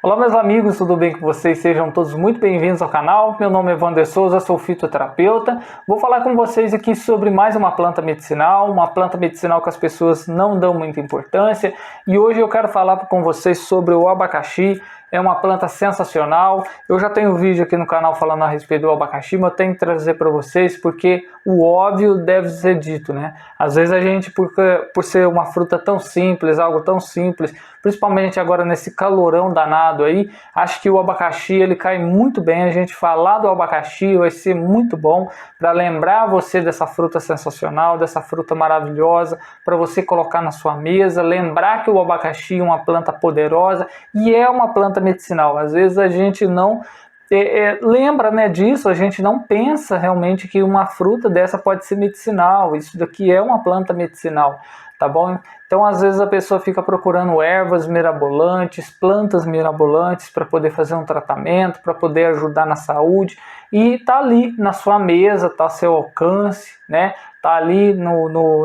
Olá meus amigos, tudo bem com vocês? Sejam todos muito bem-vindos ao canal. Meu nome é Wander Souza, sou fitoterapeuta. Vou falar com vocês aqui sobre mais uma planta medicinal que as pessoas não dão muita importância. E hoje eu quero falar com vocês sobre o abacaxi. É uma planta sensacional. Eu já tenho um vídeo aqui no canal falando a respeito do abacaxi, mas eu tenho que trazer para vocês porque o óbvio deve ser dito, né? Às vezes a gente, por ser uma fruta tão simples, algo tão simples, principalmente agora nesse calorão danado aí, acho que o abacaxi ele cai muito bem. A gente falar do abacaxi vai ser muito bom para lembrar você dessa fruta sensacional, dessa fruta maravilhosa, para você colocar na sua mesa, lembrar que o abacaxi é uma planta poderosa e é uma planta medicinal. Às vezes a gente não lembra, né, disso, a gente não pensa realmente que uma fruta dessa pode ser medicinal. Isso daqui é uma planta medicinal, tá bom? Então às vezes a pessoa fica procurando ervas mirabolantes, plantas mirabolantes para poder fazer um tratamento, para poder ajudar na saúde, e tá ali na sua mesa, tá ao seu alcance, né? Tá ali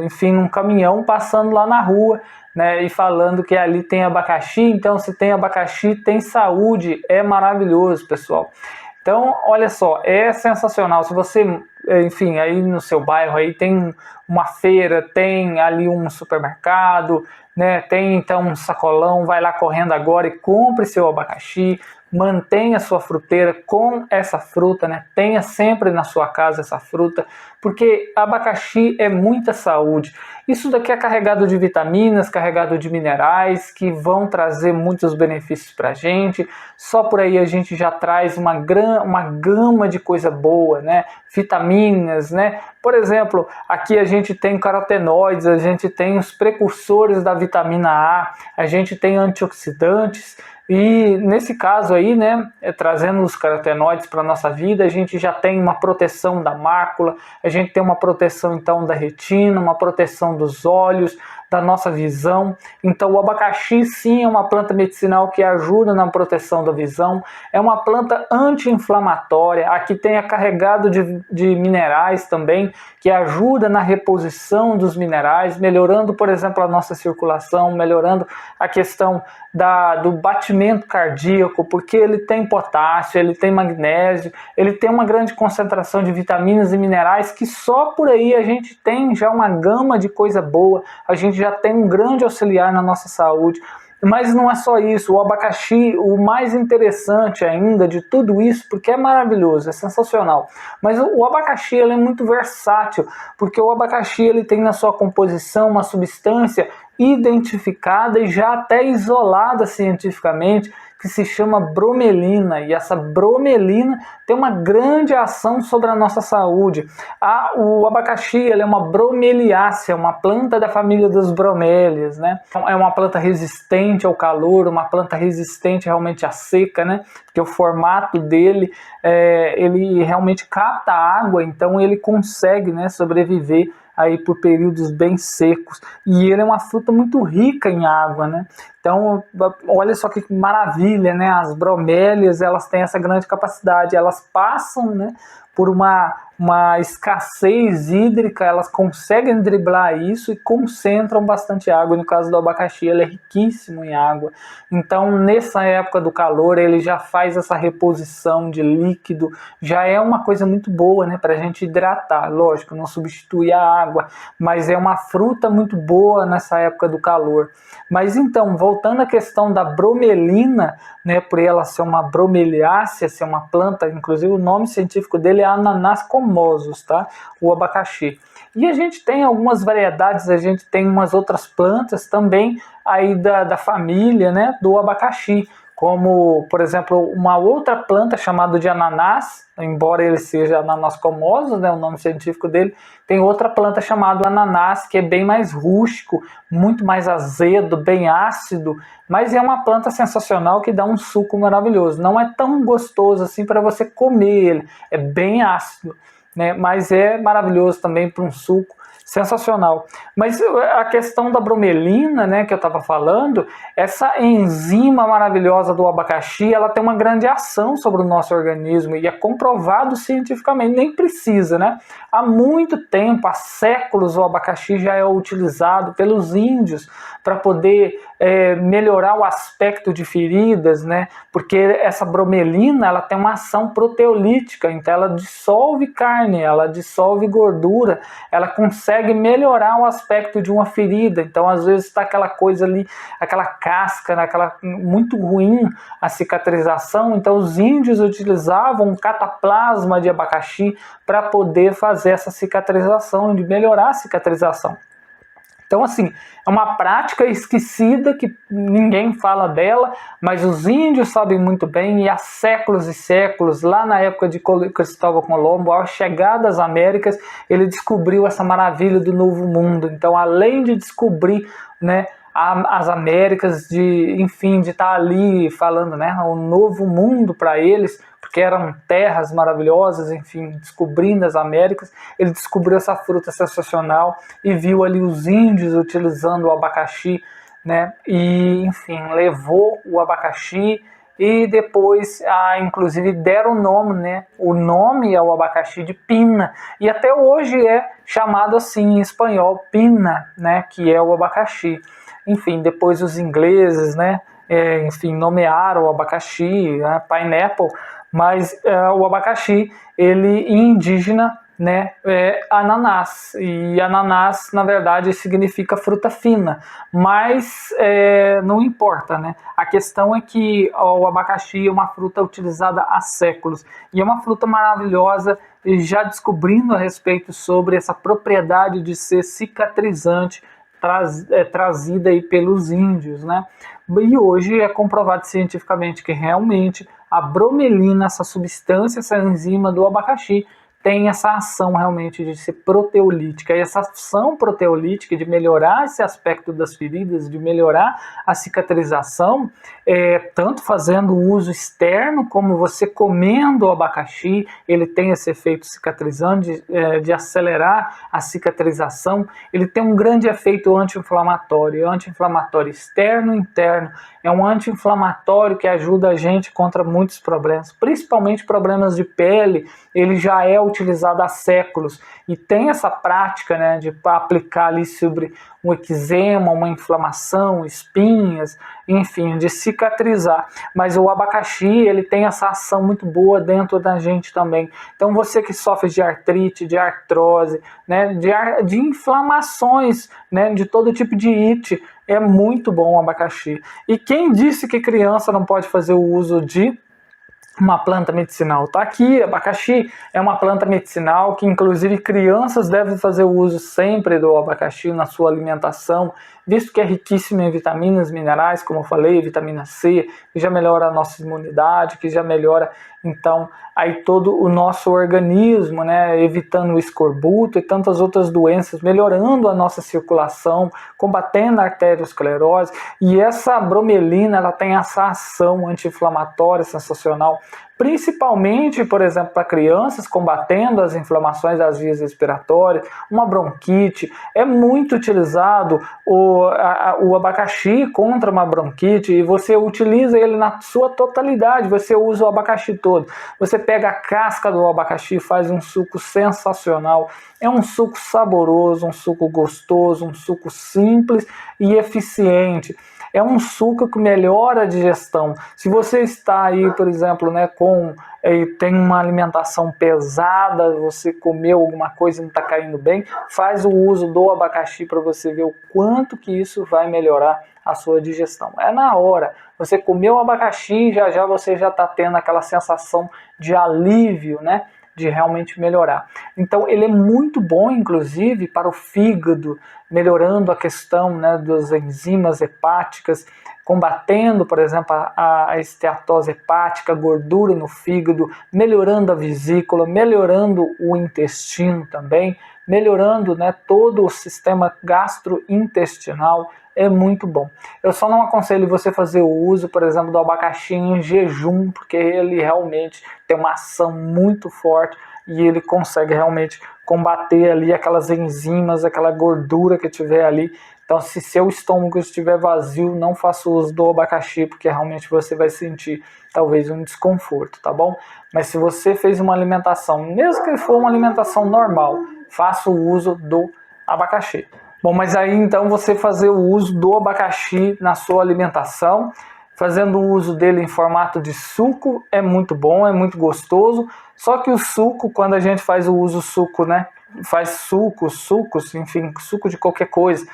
enfim, num caminhão passando lá na rua, né, e falando que ali tem abacaxi. Então se tem abacaxi, tem saúde. É maravilhoso, pessoal. Então olha só, é sensacional. Se você, enfim, aí no seu bairro aí tem uma feira, tem ali um supermercado, né, tem então um sacolão, vai lá correndo agora e compre seu abacaxi. Mantenha sua fruteira com essa fruta, né? Tenha sempre na sua casa essa fruta, porque abacaxi é muita saúde. Isso daqui é carregado de vitaminas, carregado de minerais que vão trazer muitos benefícios para a gente. Só por aí a gente já traz uma gama de coisa boa, né? Vitaminas, né? Por exemplo, aqui a gente tem carotenoides, a gente tem os precursores da vitamina A, a gente tem antioxidantes. E nesse caso aí, né, trazendo os carotenoides para a nossa vida, a gente já tem uma proteção da mácula, a gente tem uma proteção então da retina, uma proteção dos olhos, da nossa visão. Então o abacaxi sim é uma planta medicinal que ajuda na proteção da visão, é uma planta anti-inflamatória. Aqui tem carregado de minerais também, que ajuda na reposição dos minerais, melhorando, por exemplo, a nossa circulação, melhorando a questão do batimento cardíaco, porque ele tem potássio, ele tem magnésio, ele tem uma grande concentração de vitaminas e minerais que só por aí a gente tem já uma gama de coisa boa, a gente já tem um grande auxiliar na nossa saúde. Mas não é só isso, o abacaxi, o mais interessante ainda de tudo isso, porque é maravilhoso, é sensacional, mas o abacaxi ele é muito versátil, porque o abacaxi ele tem na sua composição uma substância identificada e já até isolada cientificamente, que se chama bromelina, e essa bromelina tem uma grande ação sobre a nossa saúde. O abacaxi ele é uma bromeliácea, uma planta da família das bromélias, né? É uma planta resistente ao calor, uma planta resistente realmente à seca, né? Porque o formato dele, ele realmente capta água, então ele consegue, né, sobreviver aí por períodos bem secos, e ele é uma fruta muito rica em água, né? Então, olha só que maravilha, né? As bromélias, elas têm essa grande capacidade, elas passam, né, por uma escassez hídrica, elas conseguem driblar isso e concentram bastante água. No caso do abacaxi, ele é riquíssimo em água. Então, nessa época do calor, ele já faz essa reposição de líquido, já é uma coisa muito boa, né, para a gente hidratar. Lógico, não substitui a água, mas é uma fruta muito boa nessa época do calor. Mas então, voltando à questão da bromelina, né, por ela ser uma bromeliácea, ser uma planta, inclusive o nome científico dele é Ananas comosus, tá? O abacaxi. E a gente tem algumas variedades, a gente tem umas outras plantas também aí da família, né, do abacaxi, como, por exemplo, uma outra planta chamada de ananás, embora ele seja Ananas comosus, né, o nome científico dele, tem outra planta chamada ananás, que é bem mais rústico, muito mais azedo, bem ácido, mas é uma planta sensacional que dá um suco maravilhoso. Não é tão gostoso assim para você comer ele, é bem ácido, né, mas é maravilhoso também para um suco. Sensacional. Mas a questão da bromelina, né, que eu estava falando, essa enzima maravilhosa do abacaxi, ela tem uma grande ação sobre o nosso organismo e é comprovado cientificamente, nem precisa, né? Há muito tempo, há séculos, o abacaxi já é utilizado pelos índios para poder melhorar o aspecto de feridas, né? Porque essa bromelina, ela tem uma ação proteolítica, então ela dissolve carne, ela dissolve gordura, ela consegue melhorar o aspecto de uma ferida. Então, às vezes, está aquela coisa ali, aquela casca, né, aquela muito ruim a cicatrização. Então, os índios utilizavam um cataplasma de abacaxi para poder fazer essa cicatrização, de melhorar a cicatrização. Então, assim, é uma prática esquecida que ninguém fala dela, mas os índios sabem muito bem, e há séculos e séculos, lá na época de Cristóvão Colombo, ao chegar das Américas, ele descobriu essa maravilha do Novo Mundo. Então, além de descobrir, né, as Américas, de estar ali falando, né, o novo mundo para eles, porque eram terras maravilhosas, enfim, descobrindo as Américas, ele descobriu essa fruta sensacional e viu ali os índios utilizando o abacaxi, né, e, enfim, levou o abacaxi e depois, inclusive, deram o nome, né, o nome ao abacaxi de pina, e até hoje é chamado assim em espanhol, pina, né, que é o abacaxi. Enfim, depois os ingleses, né, nomearam o abacaxi, né, pineapple, mas o abacaxi, ele em indígena, né, é ananás, e ananás, na verdade, significa fruta fina, mas não importa, né, a questão é que o abacaxi é uma fruta utilizada há séculos, e é uma fruta maravilhosa, e já descobrindo a respeito sobre essa propriedade de ser cicatrizante, trazida aí pelos índios, né? E hoje é comprovado cientificamente que realmente a bromelina, essa substância, essa enzima do abacaxi, tem essa ação realmente de ser proteolítica. E essa ação proteolítica de melhorar esse aspecto das feridas, de melhorar a cicatrização, tanto fazendo um uso externo, como você comendo o abacaxi, ele tem esse efeito cicatrizante, de acelerar a cicatrização. Ele tem um grande efeito anti-inflamatório externo e interno. É um anti-inflamatório que ajuda a gente contra muitos problemas, principalmente problemas de pele. Ele já é utilizado há séculos e tem essa prática, né, de aplicar ali sobre um eczema, uma inflamação, espinhas, enfim, de cicatrizar. Mas o abacaxi, ele tem essa ação muito boa dentro da gente também. Então você que sofre de artrite, de artrose, né, de inflamações, né, de todo tipo de ite, é muito bom o abacaxi. E quem disse que criança não pode fazer o uso de uma planta medicinal? Tá aqui, abacaxi é uma planta medicinal que inclusive crianças devem fazer o uso sempre do abacaxi na sua alimentação, visto que é riquíssimo em vitaminas, minerais, como eu falei, vitamina C, que já melhora a nossa imunidade, que já melhora, então, aí todo o nosso organismo, né, evitando o escorbuto e tantas outras doenças, melhorando a nossa circulação, combatendo a arteriosclerose. E essa bromelina, ela tem essa ação anti-inflamatória sensacional, principalmente, por exemplo, para crianças, combatendo as inflamações das vias respiratórias, uma bronquite. É muito utilizado o abacaxi contra uma bronquite, e você utiliza ele na sua totalidade, você usa o abacaxi todo. Você pega a casca do abacaxi e faz um suco sensacional. É um suco saboroso, um suco gostoso, um suco simples e eficiente. É um suco que melhora a digestão. Se você está aí, por exemplo, né, tem uma alimentação pesada, você comeu alguma coisa e não está caindo bem, faz o uso do abacaxi para você ver o quanto que isso vai melhorar a sua digestão. É na hora. Você comeu o abacaxi, já você já está tendo aquela sensação de alívio, né? De realmente melhorar. Então ele é muito bom, inclusive, para o fígado, melhorando a questão, né, das enzimas hepáticas, combatendo, por exemplo, a esteatose hepática, gordura no fígado, melhorando a vesícula, melhorando o intestino também, melhorando, né, todo o sistema gastrointestinal. É muito bom. Eu só não aconselho você fazer o uso, por exemplo, do abacaxi em jejum, porque ele realmente tem uma ação muito forte e ele consegue realmente combater ali aquelas enzimas, aquela gordura que tiver ali. Então, se seu estômago estiver vazio, não faça uso do abacaxi, porque realmente você vai sentir talvez um desconforto, tá bom? Mas se você fez uma alimentação, mesmo que for uma alimentação normal, faça o uso do abacaxi. Bom, mas aí então você fazer o uso do abacaxi na sua alimentação, fazendo o uso dele em formato de suco, é muito bom, é muito gostoso. Só que o suco, quando a gente faz o uso suco, né? Faz sucos, enfim, suco de qualquer coisa.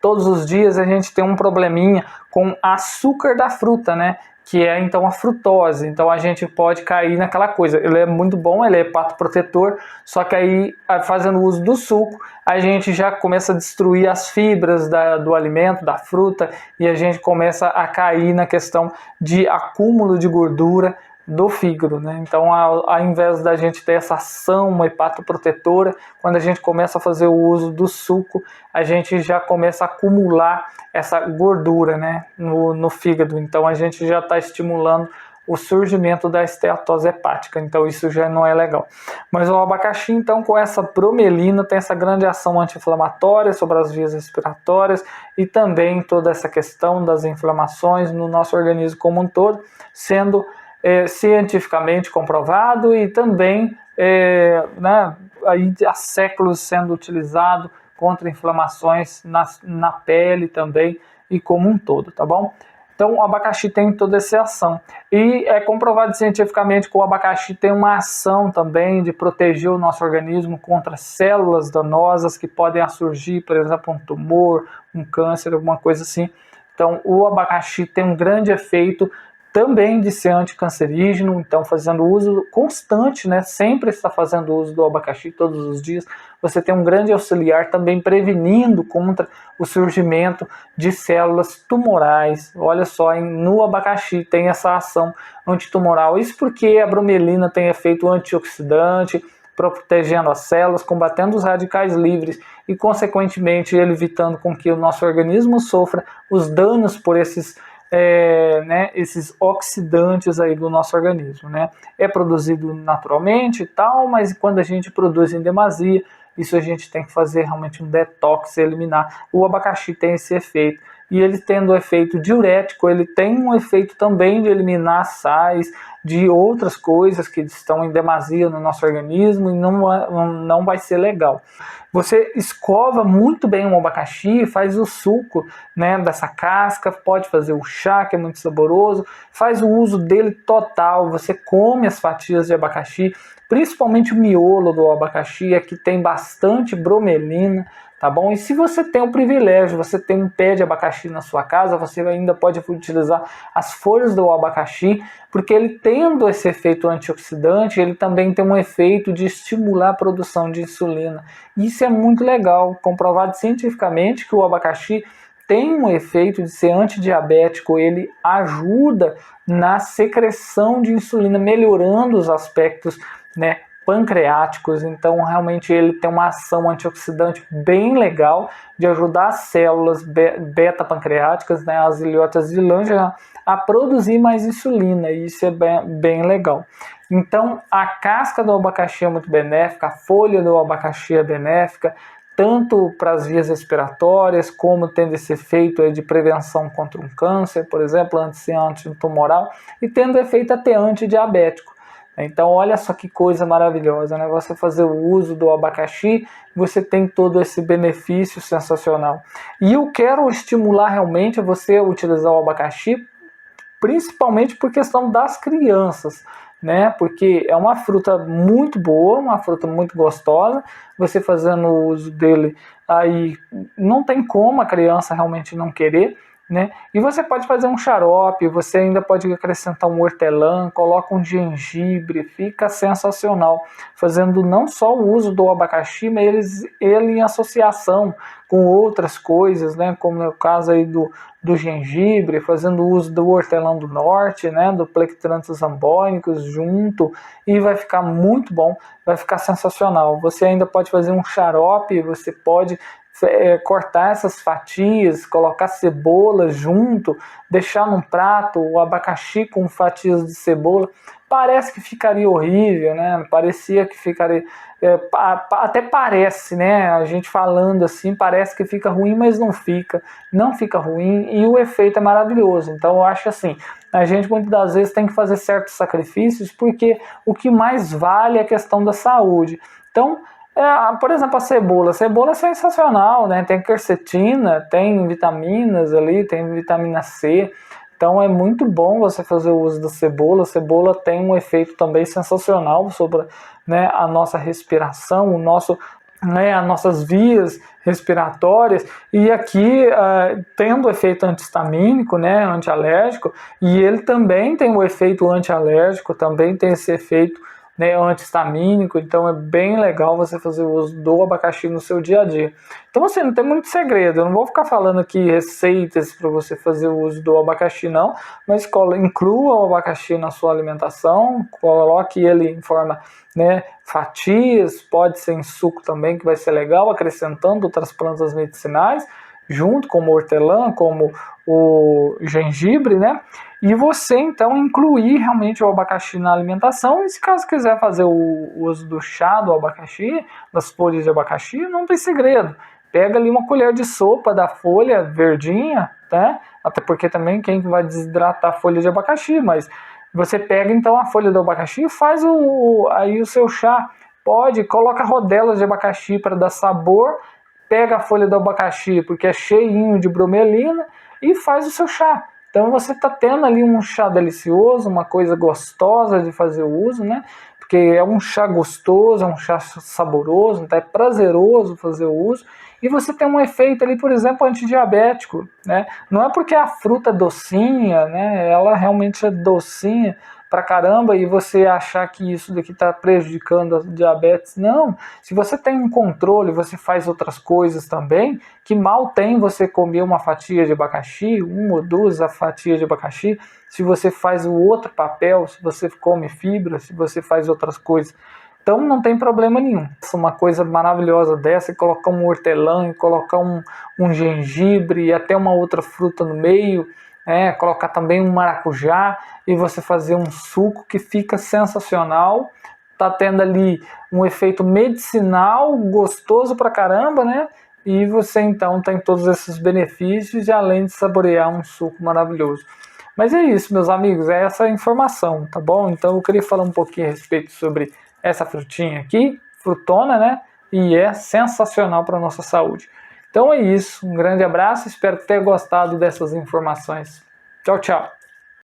Todos os dias a gente tem um probleminha com açúcar da fruta, né? Que é então a frutose. Então a gente pode cair naquela coisa. Ele é muito bom, ele é hepatoprotetor, só que aí fazendo uso do suco, a gente já começa a destruir as fibras do alimento, da fruta, e a gente começa a cair na questão de acúmulo de gordura do fígado, né? Então, ao invés da gente ter essa ação hepatoprotetora, quando a gente começa a fazer o uso do suco, a gente já começa a acumular essa gordura, né, no fígado. Então, a gente já está estimulando o surgimento da esteatose hepática. Então, isso já não é legal. Mas o abacaxi, então, com essa bromelina, tem essa grande ação anti-inflamatória sobre as vias respiratórias e também toda essa questão das inflamações no nosso organismo como um todo, sendo cientificamente comprovado e também né, aí há séculos sendo utilizado contra inflamações na pele também e como um todo, tá bom? Então o abacaxi tem toda essa ação e é comprovado cientificamente que o abacaxi tem uma ação também de proteger o nosso organismo contra células danosas que podem surgir, por exemplo, um tumor, um câncer, alguma coisa assim. Então o abacaxi tem um grande efeito também de ser anticancerígeno, então fazendo uso constante, né? Sempre está fazendo uso do abacaxi todos os dias, você tem um grande auxiliar também prevenindo contra o surgimento de células tumorais. Olha só, no abacaxi tem essa ação antitumoral, isso porque a bromelina tem efeito antioxidante, protegendo as células, combatendo os radicais livres e, consequentemente, ele evitando com que o nosso organismo sofra os danos por esses esses oxidantes aí do nosso organismo, né? É produzido naturalmente e tal, mas quando a gente produz em demasia, isso a gente tem que fazer realmente um detox e eliminar. O abacaxi tem esse efeito. E ele tendo o efeito diurético, ele tem um efeito também de eliminar sais, de outras coisas que estão em demasia no nosso organismo e não vai ser legal. Você escova muito bem o abacaxi, faz o suco, né, dessa casca, pode fazer o chá, que é muito saboroso, faz o uso dele total, você come as fatias de abacaxi, principalmente o miolo do abacaxi, que tem bastante bromelina, tá bom? E se você tem o privilégio, você tem um pé de abacaxi na sua casa, você ainda pode utilizar as folhas do abacaxi, porque ele tendo esse efeito antioxidante, ele também tem um efeito de estimular a produção de insulina. Isso é muito legal, comprovado cientificamente que o abacaxi tem um efeito de ser antidiabético, ele ajuda na secreção de insulina, melhorando os aspectos, né, pancreáticos. Então realmente ele tem uma ação antioxidante bem legal de ajudar as células beta-pancreáticas, né, as ilhotas de Langerhans, a produzir mais insulina, e isso é bem legal. Então a casca do abacaxi é muito benéfica, a folha do abacaxi é benéfica, tanto para as vias respiratórias, como tendo esse efeito aí de prevenção contra um câncer, por exemplo, antitumoral, e tendo efeito até antidiabético. Então olha só que coisa maravilhosa, né? Você fazer o uso do abacaxi, você tem todo esse benefício sensacional. E eu quero estimular realmente você a utilizar o abacaxi, principalmente por questão das crianças, né? Porque é uma fruta muito boa, uma fruta muito gostosa, você fazendo o uso dele, aí não tem como a criança realmente não querer, né? E você pode fazer um xarope, você ainda pode acrescentar um hortelã, coloca um gengibre, fica sensacional, fazendo não só o uso do abacaxi, mas ele em associação com outras coisas, né? Como é o caso aí do gengibre, fazendo uso do hortelã do norte, né? Do Plectranthus ambonicus junto, e vai ficar muito bom, vai ficar sensacional. Você ainda pode fazer um xarope, você pode cortar essas fatias, colocar cebola junto, deixar num prato o abacaxi com fatias de cebola, parece que ficaria horrível, né? Parecia que ficaria... até parece, né? A gente falando assim, parece que fica ruim, mas não fica ruim e o efeito é maravilhoso. Então eu acho assim, a gente muitas das vezes tem que fazer certos sacrifícios porque o que mais vale é a questão da saúde. Então, por exemplo, a cebola é sensacional, né? Tem quercetina, tem vitaminas ali, tem vitamina C. Então é muito bom você fazer o uso da cebola. A cebola tem um efeito também sensacional sobre, né, a nossa respiração, as nossas vias respiratórias, e aqui tendo o efeito antihistamínico, né, antialérgico, e ele também tem o efeito antialérgico, também tem esse efeito, né, antihistamínico. Então é bem legal você fazer o uso do abacaxi no seu dia a dia. Então assim, não tem muito segredo, eu não vou ficar falando aqui receitas para você fazer o uso do abacaxi não, mas inclua o abacaxi na sua alimentação, coloque ele em forma, né, fatias, pode ser em suco também, que vai ser legal, acrescentando outras plantas medicinais, junto como o hortelã, como o gengibre, né? E você então incluir realmente o abacaxi na alimentação. E se caso quiser fazer o uso do chá do abacaxi, das folhas de abacaxi, não tem segredo. Pega ali uma colher de sopa da folha verdinha, né? Até porque também quem vai desidratar a folha de abacaxi, mas você pega então a folha do abacaxi e faz aí o seu chá. Coloca rodelas de abacaxi para dar sabor, pega a folha do abacaxi porque é cheinho de bromelina e faz o seu chá. Então você está tendo ali um chá delicioso, uma coisa gostosa de fazer o uso, né? Porque é um chá gostoso, é um chá saboroso, então é prazeroso fazer o uso. E você tem um efeito ali, por exemplo, antidiabético, né? Não é porque a fruta é docinha, né? Ela realmente é docinha pra caramba e você achar que isso daqui está prejudicando a diabetes. Não, se você tem um controle, você faz outras coisas também, que mal tem você comer uma fatia de abacaxi, uma ou duas fatias de abacaxi, se você faz o outro papel, se você come fibra, se você faz outras coisas. Então não tem problema nenhum. Uma coisa maravilhosa dessa é colocar um hortelã, colocar um gengibre e até uma outra fruta no meio, colocar também um maracujá e você fazer um suco que fica sensacional. Tá tendo ali um efeito medicinal gostoso pra caramba, né? E você então tem todos esses benefícios e além de saborear um suco maravilhoso. Mas é isso, meus amigos, é essa a informação, tá bom? Então eu queria falar um pouquinho a respeito sobre essa frutinha aqui, frutona, né? E é sensacional para nossa saúde. Então é isso, um grande abraço, espero ter gostado dessas informações. Tchau, tchau.